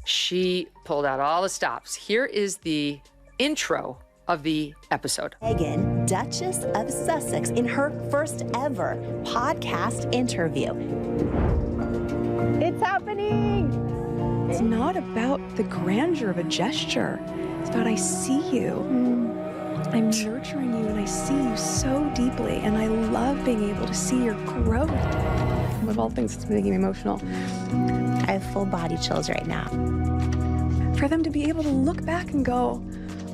She pulled out all the stops. Here is the intro of the episode. Meghan, Duchess of Sussex, in her first ever podcast interview. It's happening! It's not about the grandeur of a gesture. It's about I see you. I'm nurturing you and I see you so deeply, and I love being able to see your growth. Of all things, it's making me emotional. I have full body chills right now. For them to be able to look back and go,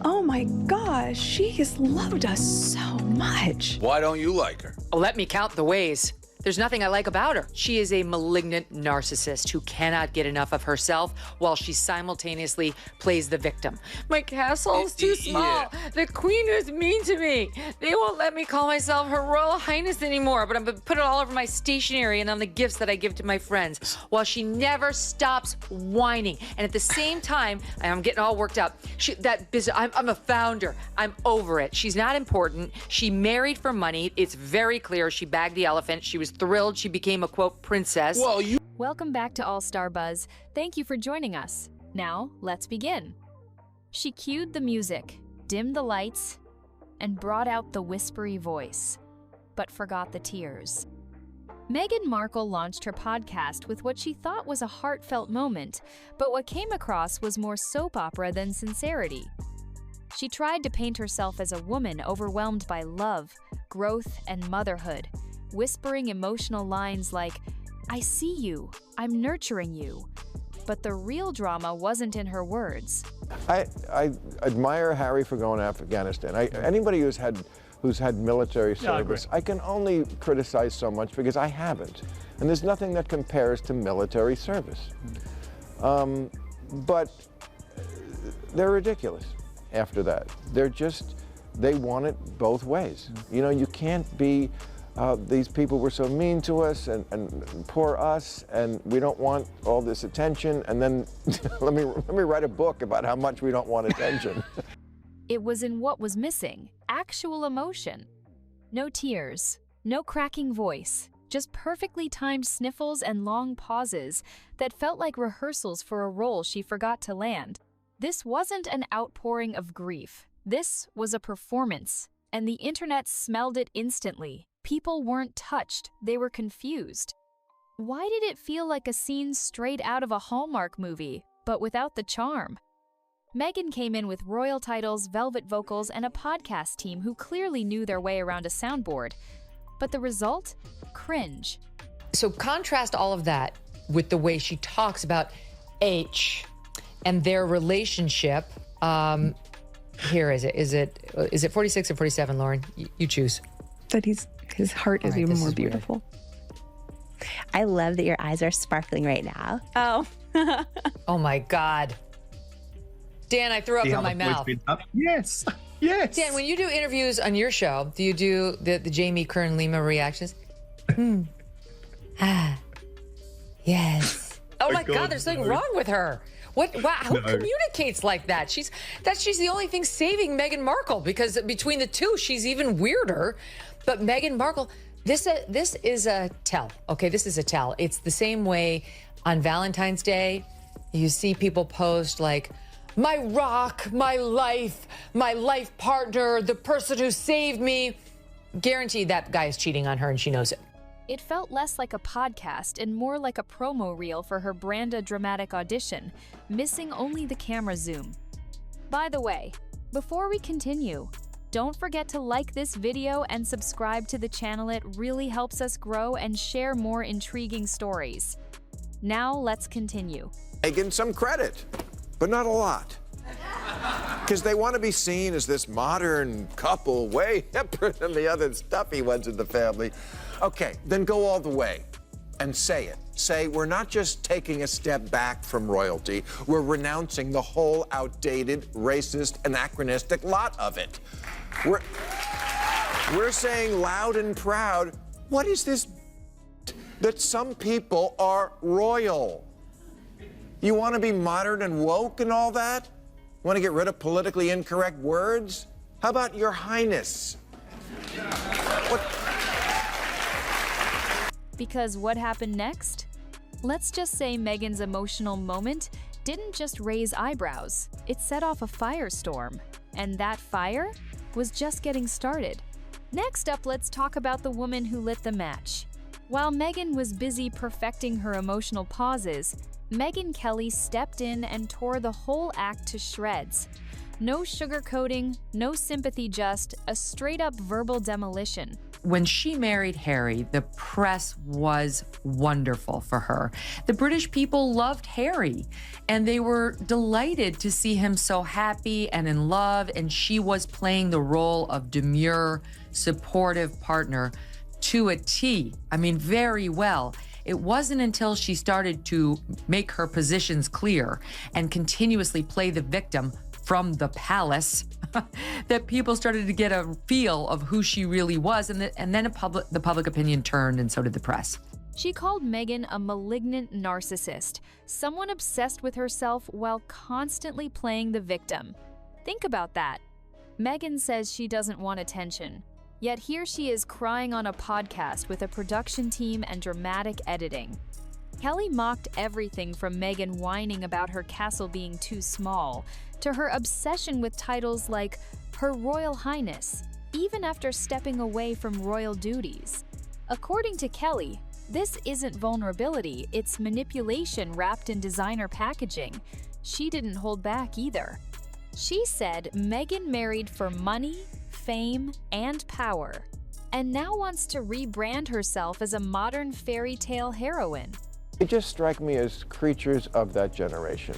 oh my gosh, she has loved us so much. Why don't you like her? Let me count the ways. There's nothing I like about her. She is a malignant narcissist who cannot get enough of herself while she simultaneously plays the victim. My castle's too small. Yeah. The queen is mean to me. They won't let me call myself Her Royal Highness anymore, but I'm gonna put it all over my stationery and on the gifts that I give to my friends, while she never stops whining. And at the same time, I'm getting all worked up. I'm a founder. I'm over it. She's not important. She married for money. It's very clear. She bagged the elephant. She was thrilled she became a, quote, princess. Well, you... Welcome back to All Star Buzz. Thank you for joining us. Now, let's begin. She cued the music, dimmed the lights, and brought out the whispery voice, but forgot the tears. Meghan Markle launched her podcast with what she thought was a heartfelt moment, but what came across was more soap opera than sincerity. She tried to paint herself as a woman overwhelmed by love, growth, and motherhood, whispering emotional lines like, I see you, I'm nurturing you. But the real drama wasn't in her words. I admire Harry for going to Afghanistan. Anybody who's had military service, I can only criticize so much because I haven't. And there's nothing that compares to military service. But they're ridiculous after that. They want it both ways. You know, you can't be, these people were so mean to us and poor us, and we don't want all this attention, and then let me write a book about how much we don't want attention. It was in what was missing, actual emotion. No tears, no cracking voice, just perfectly timed sniffles and long pauses that felt like rehearsals for a role she forgot to land. This wasn't an outpouring of grief. This was a performance, and the internet smelled it instantly. People weren't touched, they were confused. Why did it feel like a scene straight out of a Hallmark movie, but without the charm? Meghan came in with royal titles, velvet vocals, and a podcast team who clearly knew their way around a soundboard. But the result? Cringe. So contrast all of that with the way she talks about H and their relationship. Here is it. Is it 46 or 47, Lauren? You choose. That his heart is even more beautiful. I love that your eyes are sparkling right now. Oh. Oh my God. Dan, I threw up in my mouth. Yes. Yes. Dan, when you do interviews on your show, do you do the Jamie Kern Lima reactions? Yes. Oh my God, there's something wrong with her. What? Wow, who communicates like that? She's the only thing saving Meghan Markle, because between the two, she's even weirder. But Meghan Markle, this is a tell. Okay, this is a tell. It's the same way on Valentine's Day. You see people post like, my rock, my life partner, the person who saved me. Guaranteed that guy is cheating on her and she knows it. It felt less like a podcast and more like a promo reel for her Branda dramatic audition, missing only the camera zoom. By the way, before we continue, don't forget to like this video and subscribe to the channel. It really helps us grow and share more intriguing stories. Now let's continue. Meghan some credit, but not a lot. Because they want to be seen as this modern couple, way hipper than the other stuffy ones in the family. Okay, then go all the way and say it. Say, we're not just taking a step back from royalty, we're renouncing the whole outdated, racist, anachronistic lot of it. We're saying loud and proud, what is this that some people are royal? You want to be modern and woke and all that? You want to get rid of politically incorrect words? How about Your Highness? What? Because what happened next? Let's just say Meghan's emotional moment didn't just raise eyebrows, it set off a firestorm. And that fire was just getting started. Next up, let's talk about the woman who lit the match. While Megyn was busy perfecting her emotional pauses, Megyn Kelly stepped in and tore the whole act to shreds. No sugarcoating, no sympathy, just a straight-up verbal demolition. When she married Harry, the press was wonderful for her. The British people loved Harry, and they were delighted to see him so happy and in love, and she was playing the role of demure, supportive partner to a T. I mean, very well. It wasn't until she started to make her positions clear and continuously play the victim from the palace that people started to get a feel of who she really was, and then the public opinion turned, and so did the press. She called Megyn a malignant narcissist, someone obsessed with herself while constantly playing the victim. Think about that. Megyn says she doesn't want attention, yet here she is crying on a podcast with a production team and dramatic editing. Kelly mocked everything from Megyn whining about her castle being too small, to her obsession with titles like Her Royal Highness, even after stepping away from royal duties. According to Kelly, this isn't vulnerability, it's manipulation wrapped in designer packaging. She didn't hold back either. She said Megyn married for money, fame, and power, and now wants to rebrand herself as a modern fairy tale heroine. They just strike me as creatures of that generation.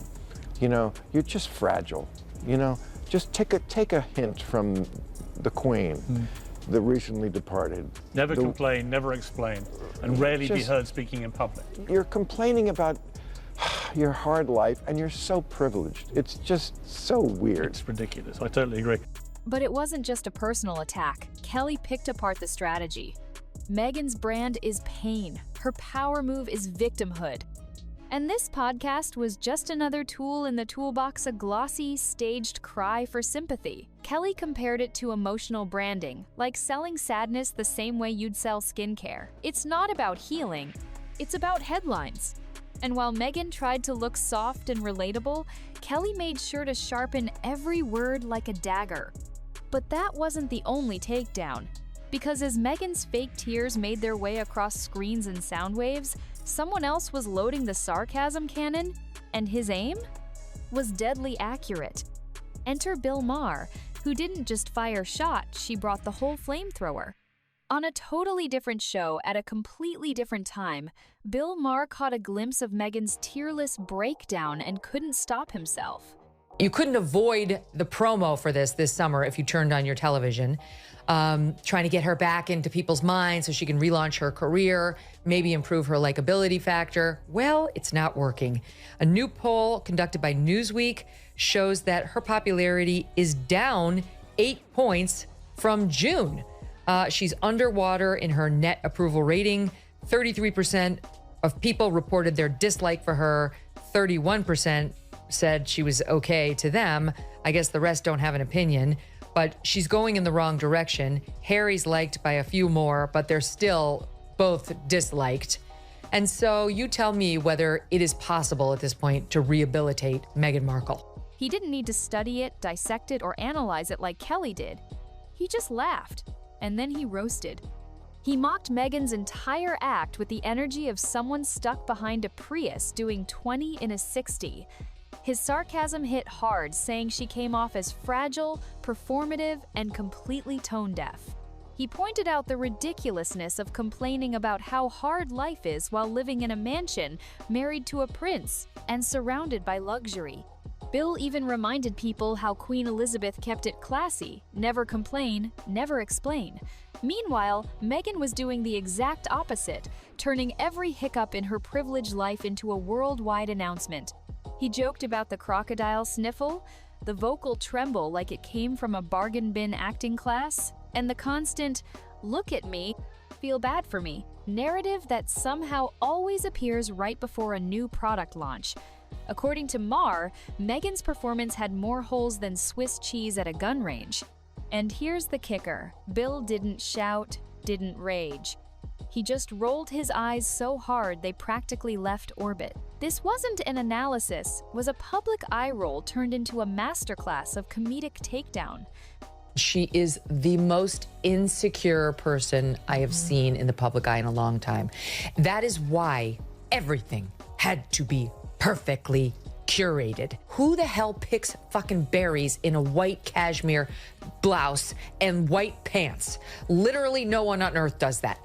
You know, you're just fragile. You know, just take a hint from the Queen, the recently departed. Never complain, never explain, and rarely be heard speaking in public. You're complaining about your hard life, and you're so privileged. It's just so weird. It's ridiculous. I totally agree. But it wasn't just a personal attack. Kelly picked apart the strategy. Megyn's brand is pain. Her power move is victimhood. And this podcast was just another tool in the toolbox, a glossy, staged cry for sympathy. Kelly compared it to emotional branding, like selling sadness the same way you'd sell skincare. It's not about healing, it's about headlines. And while Megyn tried to look soft and relatable, Kelly made sure to sharpen every word like a dagger. But that wasn't the only takedown. Because as Megyn's fake tears made their way across screens and sound waves, someone else was loading the sarcasm cannon, and his aim was deadly accurate. Enter Bill Maher, who didn't just fire shots, she brought the whole flamethrower. On a totally different show at a completely different time, Bill Maher caught a glimpse of Megyn's tearless breakdown and couldn't stop himself. You couldn't avoid the promo for this summer if you turned on your television. Trying to get her back into people's minds so she can relaunch her career, maybe improve her likability factor. Well, it's not working. A new poll conducted by Newsweek shows that her popularity is down 8 points from June. She's underwater in her net approval rating. 33% of people reported their dislike for her. 31% said she was okay to them. I guess the rest don't have an opinion. But she's going in the wrong direction. Harry's liked by a few more, but they're still both disliked. And so you tell me whether it is possible at this point to rehabilitate Meghan Markle. He didn't need to study it, dissect it, or analyze it like Kelly did. He just laughed, and then he roasted. He mocked Meghan's entire act with the energy of someone stuck behind a Prius doing 20 in a 60. His sarcasm hit hard, saying she came off as fragile, performative, and completely tone-deaf. He pointed out the ridiculousness of complaining about how hard life is while living in a mansion, married to a prince, and surrounded by luxury. Bill even reminded people how Queen Elizabeth kept it classy, never complain, never explain. Meanwhile, Megyn was doing the exact opposite, turning every hiccup in her privileged life into a worldwide announcement. He joked about the crocodile sniffle, the vocal tremble like it came from a bargain bin acting class, and the constant, "look at me, feel bad for me," narrative that somehow always appears right before a new product launch. According to Maher, Megyn's performance had more holes than Swiss cheese at a gun range. And here's the kicker: Bill didn't shout, didn't rage. He just rolled his eyes so hard they practically left orbit. This wasn't an analysis, was a public eye roll turned into a masterclass of comedic takedown. She is the most insecure person I have seen in the public eye in a long time. That is why everything had to be perfectly curated. Who the hell picks fucking berries in a white cashmere blouse and white pants? Literally no one on earth does that.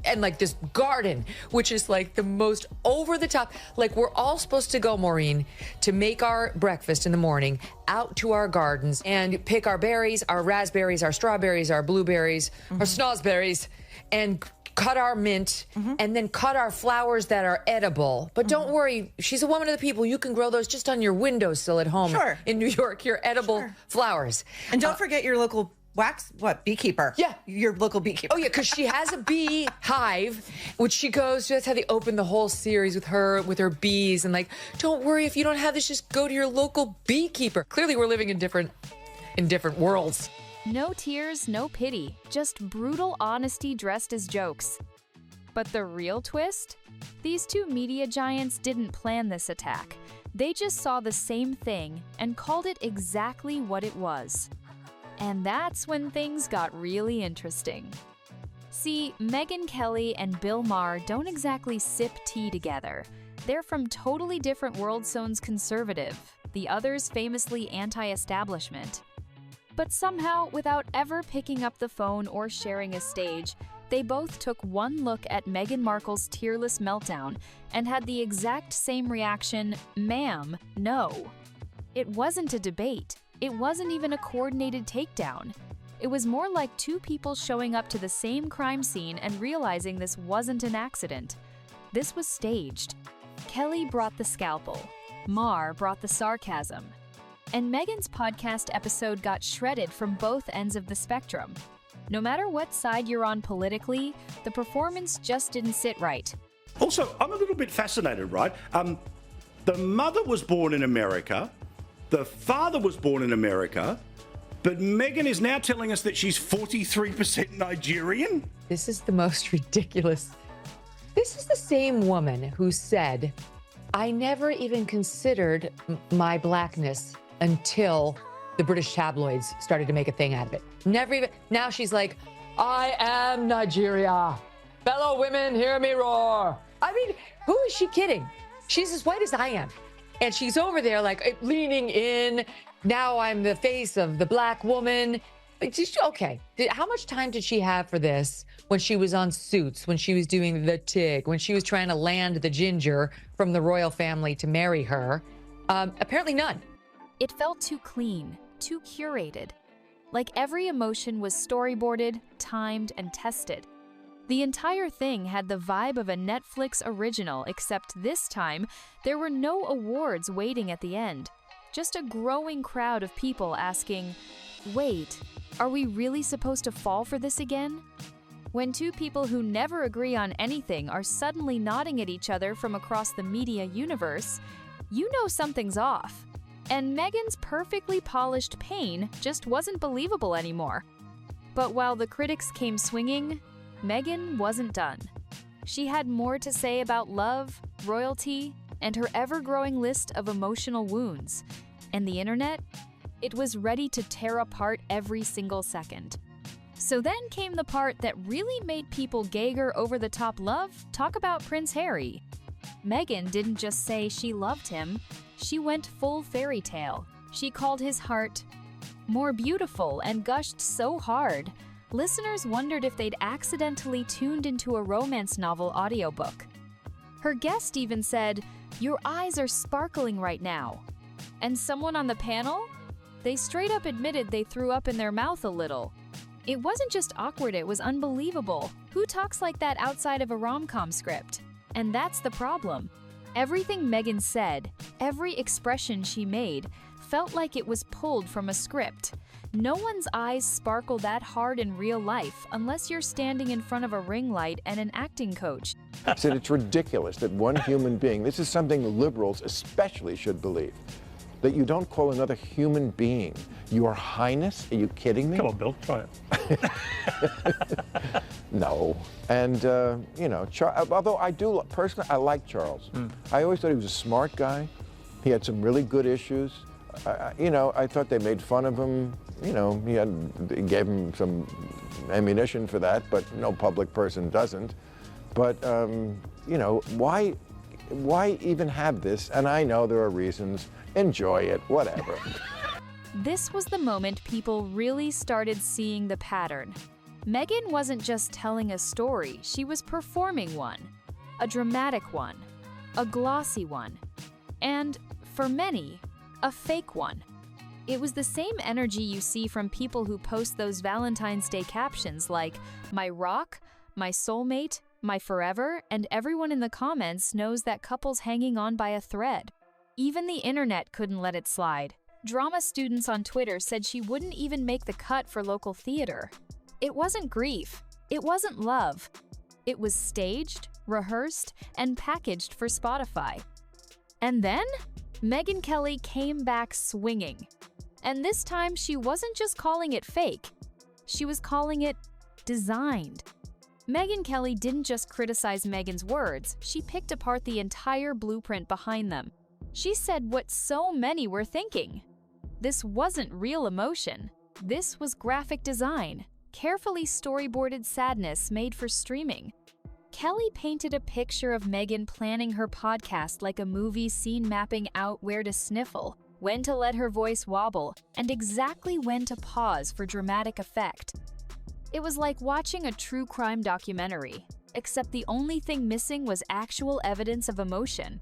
And like this garden, which is like the most over the top. Like we're all supposed to go, Maureen, to make our breakfast in the morning out to our gardens and pick our berries, our raspberries, our strawberries, our blueberries, our snozberries, and cut our mint, and then cut our flowers that are edible. But don't worry, she's a woman of the people. You can grow those just on your windowsill at home in New York, your edible flowers. And don't forget your local beekeeper. Yeah. Your local beekeeper. Oh, yeah, because she has a bee hive, which she goes to. That's how they open the whole series with her bees. And like, don't worry, if you don't have this, just go to your local beekeeper. Clearly, we're living in different worlds. No tears, no pity, just brutal honesty dressed as jokes. But the real twist? These two media giants didn't plan this attack. They just saw the same thing and called it exactly what it was. And that's when things got really interesting. See, Megyn Kelly and Bill Maher don't exactly sip tea together. They're from totally different world zones, conservative, the other's famously anti-establishment. But somehow, without ever picking up the phone or sharing a stage, they both took one look at Meghan Markle's tearless meltdown and had the exact same reaction, "Ma'am, no." It wasn't a debate. It wasn't even a coordinated takedown. It was more like two people showing up to the same crime scene and realizing this wasn't an accident. This was staged. Kelly brought the scalpel. Maher brought the sarcasm. And Meghan's podcast episode got shredded from both ends of the spectrum. No matter what side you're on politically, the performance just didn't sit right. Also, I'm a little bit fascinated, right? The mother was born in America, the father was born in America, but Meghan is now telling us that she's 43% Nigerian? This is the most ridiculous. This is the same woman who said, I never even considered my blackness until the British tabloids started to make a thing out of it. Never even. Now she's like, I am Nigeria. Fellow women, hear me roar. I mean, who is she kidding? She's as white as I am. And she's over there like leaning in. Now I'm the face of the black woman. Okay, how much time did she have for this when she was on Suits, when she was doing the Tig, when she was trying to land the ginger from the royal family to marry her? Apparently none. It felt too clean, too curated. Like every emotion was storyboarded, timed, and tested. The entire thing had the vibe of a Netflix original, except this time, there were no awards waiting at the end. Just a growing crowd of people asking, wait, are we really supposed to fall for this again? When two people who never agree on anything are suddenly nodding at each other from across the media universe, you know something's off. And Meghan's perfectly polished pain just wasn't believable anymore. But while the critics came swinging, Meghan wasn't done. She had more to say about love, royalty, and her ever-growing list of emotional wounds. And the internet? It was ready to tear apart every single second. So then came the part that really made people gagger over-the-top love talk about Prince Harry. Meghan didn't just say she loved him, she went full fairy tale. She called his heart more beautiful and gushed so hard, listeners wondered if they'd accidentally tuned into a romance novel audiobook. Her guest even said, "Your eyes are sparkling right now." And someone on the panel? They straight up admitted they threw up in their mouth a little. It wasn't just awkward, it was unbelievable. Who talks like that outside of a rom-com script? And that's the problem. Everything Meghan said, every expression she made, felt like it was pulled from a script. No one's eyes sparkle that hard in real life unless you're standing in front of a ring light and an acting coach. I said it's ridiculous that one human being, this is something liberals especially should believe, that you don't call another human being Your Highness? Are you kidding me? Come on, Bill, try it. No. And, you know, although I do, personally, I like Charles. I always thought he was a smart guy. He had some really good issues. You know, I thought they made fun of him. You know, he gave him some ammunition for that, but no public person doesn't. But, you know, why even have this? And I know there are reasons. Enjoy it, whatever. This was the moment people really started seeing the pattern. Megyn wasn't just telling a story, she was performing one. A dramatic one, a glossy one, and, for many, a fake one. It was the same energy you see from people who post those Valentine's Day captions like, "My rock, my soulmate, my forever," and everyone in the comments knows that couple's hanging on by a thread. Even the internet couldn't let it slide. Drama students on Twitter said she wouldn't even make the cut for local theater. It wasn't grief. It wasn't love. It was staged, rehearsed, and packaged for Spotify. And then, Megyn Kelly came back swinging. And this time, she wasn't just calling it fake. She was calling it designed. Megyn Kelly didn't just criticize Meghan's words, she picked apart the entire blueprint behind them. She said what so many were thinking. This wasn't real emotion. This was graphic design, carefully storyboarded sadness made for streaming. Kelly painted a picture of Megyn planning her podcast like a movie scene, mapping out where to sniffle, when to let her voice wobble, and exactly when to pause for dramatic effect. It was like watching a true crime documentary, except the only thing missing was actual evidence of emotion.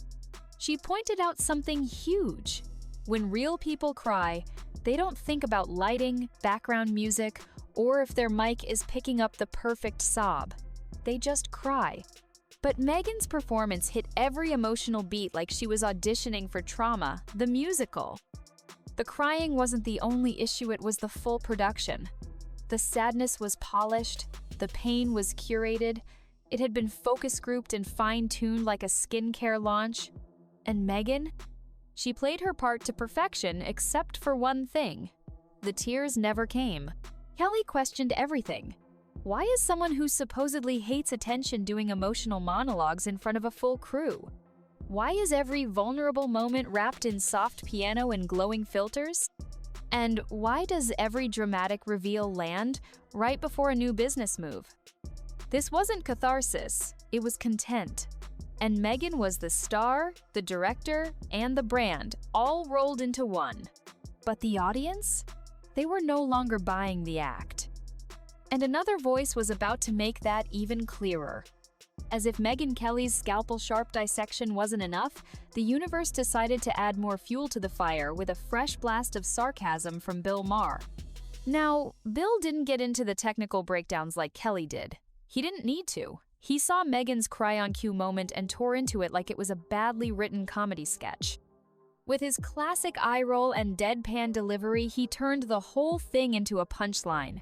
She pointed out something huge. When real people cry, they don't think about lighting, background music, or if their mic is picking up the perfect sob. They just cry. But Megyn's performance hit every emotional beat like she was auditioning for Trauma, the musical. The crying wasn't the only issue, it was the full production. The sadness was polished, the pain was curated, it had been focus grouped and fine-tuned like a skincare launch. And Megyn? She played her part to perfection except for one thing. The tears never came. Kelly questioned everything. Why is someone who supposedly hates attention doing emotional monologues in front of a full crew? Why is every vulnerable moment wrapped in soft piano and glowing filters? And why does every dramatic reveal land right before a new business move? This wasn't catharsis, it was content. And Megyn was the star, the director, and the brand, all rolled into one. But the audience? They were no longer buying the act. And another voice was about to make that even clearer. As if Megyn Kelly's scalpel-sharp dissection wasn't enough, the universe decided to add more fuel to the fire with a fresh blast of sarcasm from Bill Maher. Now, Bill didn't get into the technical breakdowns like Kelly did. He didn't need to. He saw Megyn's cry-on-cue moment and tore into it like it was a badly written comedy sketch. With his classic eye roll and deadpan delivery, he turned the whole thing into a punchline.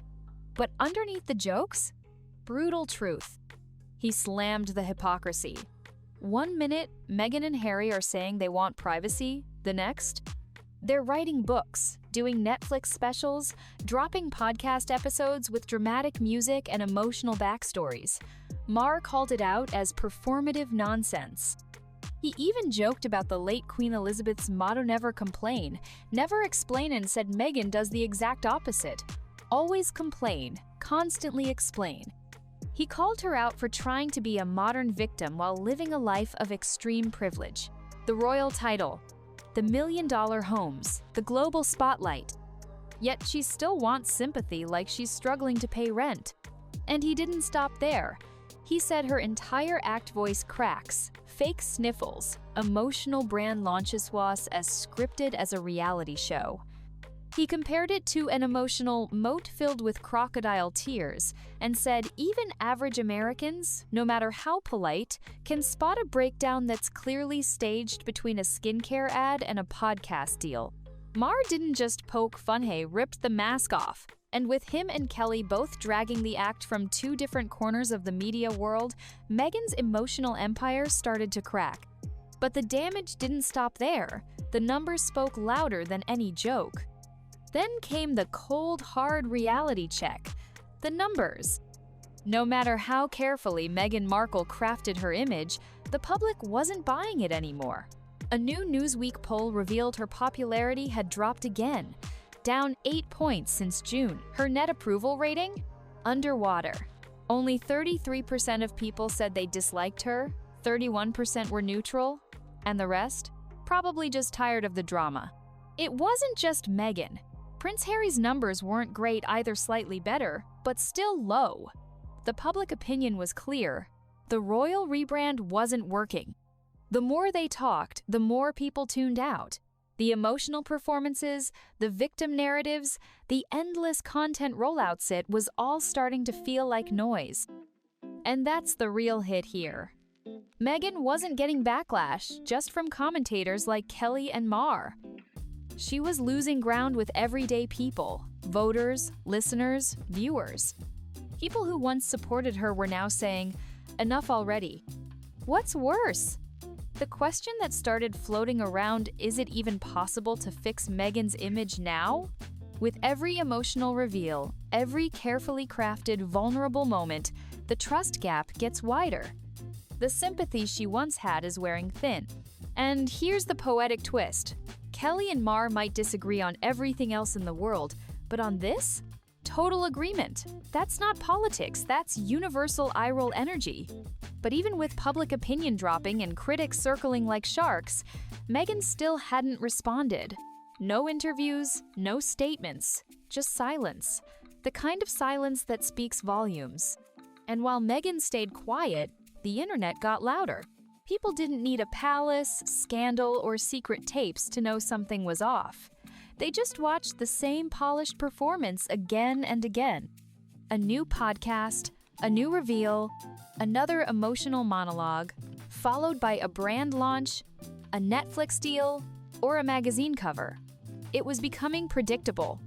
But underneath the jokes, brutal truth. He slammed the hypocrisy. 1 minute, Meghan and Harry are saying they want privacy. The next, they're writing books, doing Netflix specials, dropping podcast episodes with dramatic music and emotional backstories. Maher called it out as performative nonsense. He even joked about the late Queen Elizabeth's motto, "Never complain." Never explain, and said Megyn does the exact opposite. Always complain, constantly explain. He called her out for trying to be a modern victim while living a life of extreme privilege. The royal title, the million-dollar homes, the global spotlight. Yet she still wants sympathy like she's struggling to pay rent. And he didn't stop there. He said her entire act voice cracks, fake sniffles, emotional brand launches as scripted as a reality show. He compared it to an emotional moat filled with crocodile tears and said even average Americans, no matter how polite, can spot a breakdown that's clearly staged between a skincare ad and a podcast deal. Maher didn't just poke fun, he ripped the mask off. And with him and Kelly both dragging the act from two different corners of the media world, Megyn's emotional empire started to crack. But the damage didn't stop there. The numbers spoke louder than any joke. Then came the cold, hard reality check. The numbers. No matter how carefully Meghan Markle crafted her image, the public wasn't buying it anymore. A new Newsweek poll revealed her popularity had dropped again, down 8 points since June. Her net approval rating? Underwater. Only 33% of people said they disliked her, 31% were neutral, and the rest? Probably just tired of the drama. It wasn't just Meghan. Prince Harry's numbers weren't great either, slightly better, but still low. The public opinion was clear. The royal rebrand wasn't working. The more they talked, the more people tuned out. The emotional performances, the victim narratives, the endless content rollouts, it was all starting to feel like noise. And that's the real hit here. Meghan wasn't getting backlash just from commentators like Kelly and Maher. She was losing ground with everyday people, voters, listeners, viewers. People who once supported her were now saying, "Enough already." What's worse? The question that started floating around, is it even possible to fix Meghan's image now? With every emotional reveal, every carefully crafted, vulnerable moment, the trust gap gets wider. The sympathy she once had is wearing thin. And here's the poetic twist. Kelly and Maher might disagree on everything else in the world, but on this? Total agreement. That's not politics, that's universal eye-roll energy. But even with public opinion dropping and critics circling like sharks, Meghan still hadn't responded. No interviews, no statements, just silence. The kind of silence that speaks volumes. And while Meghan stayed quiet, the internet got louder. People didn't need a palace, scandal, or secret tapes to know something was off. They just watched the same polished performance again and again. A new podcast, a new reveal, another emotional monologue, followed by a brand launch, a Netflix deal, or a magazine cover. It was becoming predictable.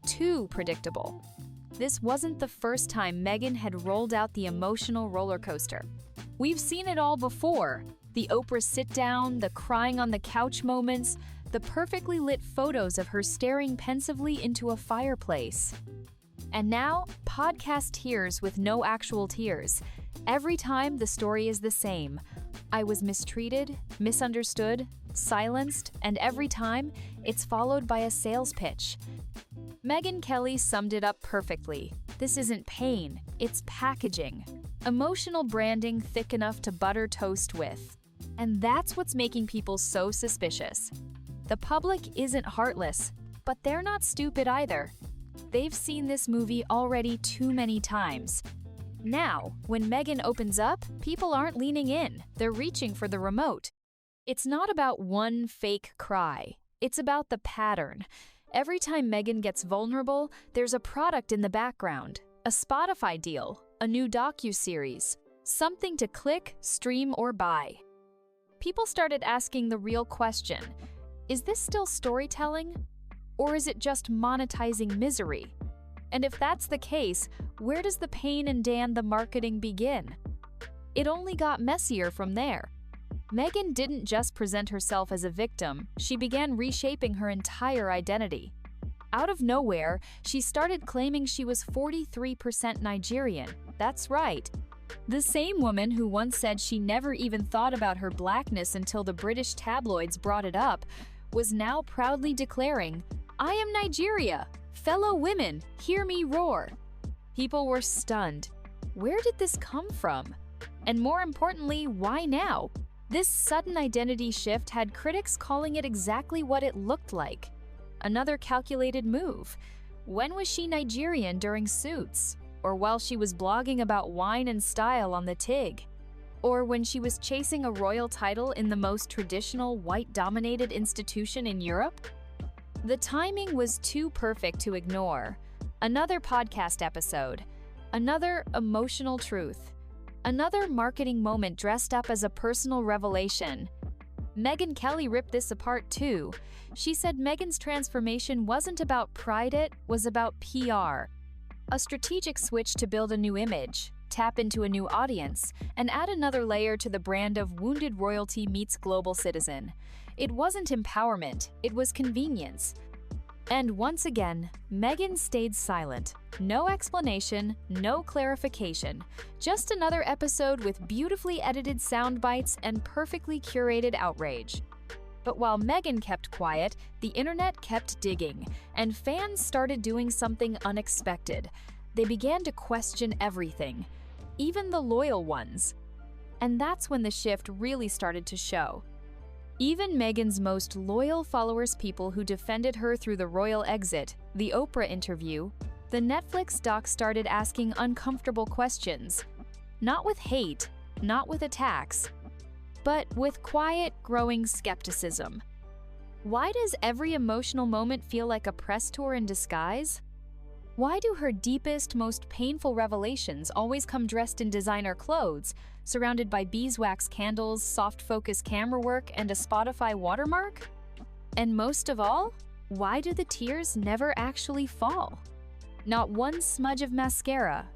Too predictable. This wasn't the first time Meghan had rolled out the emotional roller coaster. We've seen it all before. The Oprah sit-down, the crying on the couch moments, the perfectly lit photos of her staring pensively into a fireplace. And now, podcast tears with no actual tears. Every time the story is the same. I was mistreated, misunderstood, silenced, and every time, it's followed by a sales pitch. Megyn Kelly summed it up perfectly. This isn't pain, it's packaging. Emotional branding thick enough to butter toast with. And that's what's making people so suspicious. The public isn't heartless, but they're not stupid either. They've seen this movie already too many times. Now, when Meghan opens up, people aren't leaning in, they're reaching for the remote. It's not about one fake cry, it's about the pattern. Every time Meghan gets vulnerable, there's a product in the background, a Spotify deal, a new docuseries, something to click, stream, or buy. People started asking the real question, is this still storytelling? Or is it just monetizing misery? And if that's the case, where does the pain and the marketing begin? It only got messier from there. Meghan didn't just present herself as a victim, she began reshaping her entire identity. Out of nowhere, she started claiming she was 43% Nigerian. That's right. The same woman who once said she never even thought about her blackness until the British tabloids brought it up, was now proudly declaring, "I am Nigeria. Fellow women, hear me roar." People were stunned. Where did this come from? And more importantly, why now? This sudden identity shift had critics calling it exactly what it looked like. Another calculated move. When was she Nigerian during Suits? Or while she was blogging about wine and style on the TIG? Or when she was chasing a royal title in the most traditional white-dominated institution in Europe? The timing was too perfect to ignore. Another podcast episode. Another emotional truth. Another marketing moment dressed up as a personal revelation. Megyn Kelly ripped this apart too. She said Meghan's transformation wasn't about pride, it was about PR. A strategic switch to build a new image. tap into a new audience, and add another layer to the brand of wounded royalty meets global citizen. It wasn't empowerment, it was convenience. And once again, Megyn stayed silent. No explanation, no clarification. Just another episode with beautifully edited sound bites and perfectly curated outrage. But while Megyn kept quiet, the internet kept digging, and fans started doing something unexpected. They began to question everything, even the loyal ones. And that's when the shift really started to show. Even Megyn's most loyal followers, people who defended her through the royal exit, the Oprah interview, the Netflix doc, started asking uncomfortable questions. Not with hate, not with attacks, but with quiet, growing skepticism. Why does every emotional moment feel like a press tour in disguise? Why do her deepest, most painful revelations always come dressed in designer clothes, surrounded by beeswax candles, soft-focus camera work, and a Spotify watermark? And most of all, why do the tears never actually fall? Not one smudge of mascara,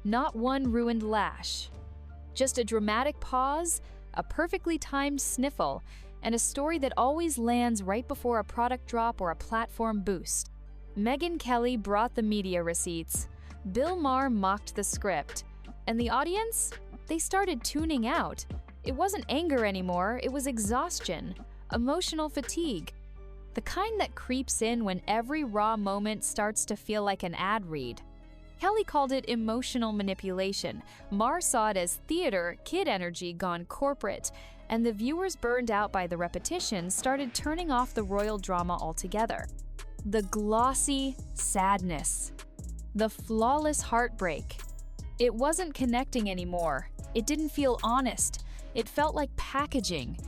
not one ruined lash. Just a dramatic pause, a perfectly timed sniffle, and a story that always lands right before a product drop or a platform boost. Megyn Kelly brought the media receipts. Bill Maher mocked the script. And the audience? They started tuning out. It wasn't anger anymore, it was exhaustion, emotional fatigue. The kind that creeps in when every raw moment starts to feel like an ad read. Kelly called it emotional manipulation. Maher saw it as theater, kid energy gone corporate, and the viewers, burned out by the repetition, started turning off the royal drama altogether. The glossy sadness. The flawless heartbreak. It wasn't connecting anymore. It didn't feel honest. It felt like packaging.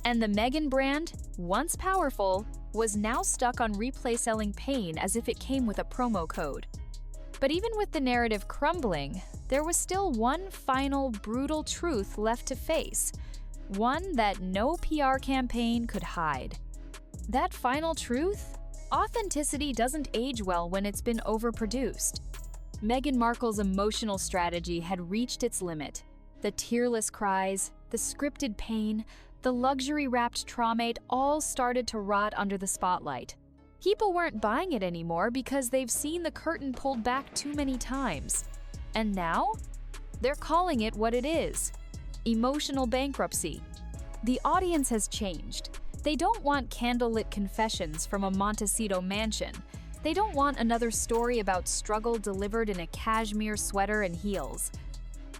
And the Megyn brand, once powerful, was now stuck on replay selling pain as if it came with a promo code. But even with the narrative crumbling, there was still one final brutal truth left to face. One that no PR campaign could hide. That final truth? Authenticity doesn't age well when it's been overproduced. Meghan Markle's emotional strategy had reached its limit. The tearless cries, the scripted pain, the luxury-wrapped trauma all started to rot under the spotlight. People weren't buying it anymore because they've seen the curtain pulled back too many times. And now? They're calling it what it is: emotional bankruptcy. The audience has changed. They don't want candlelit confessions from a Montecito mansion. They don't want another story about struggle delivered in a cashmere sweater and heels.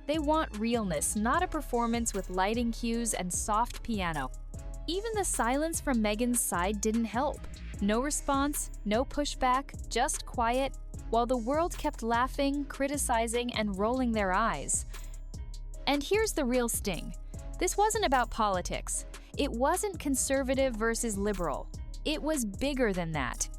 They want realness, not a performance with lighting cues and soft piano. Even the silence from Megyn's side didn't help. No response, no pushback, just quiet, while the world kept laughing, criticizing, and rolling their eyes. And here's the real sting. This wasn't about politics. It wasn't conservative versus liberal. It was bigger than that.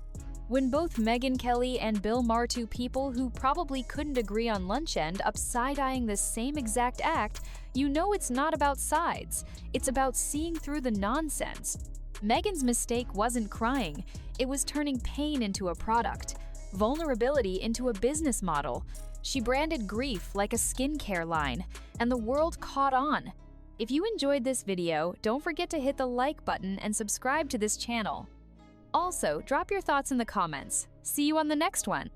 When both Megyn Kelly and Bill Maher, two people who probably couldn't agree on lunch, end up side-eyeing the same exact act, you know it's not about sides. It's about seeing through the nonsense. Megyn's mistake wasn't crying. It was turning pain into a product, vulnerability into a business model. She branded grief like a skincare line, and the world caught on. If you enjoyed this video, don't forget to hit the like button and subscribe to this channel. Also, drop your thoughts in the comments. See you on the next one.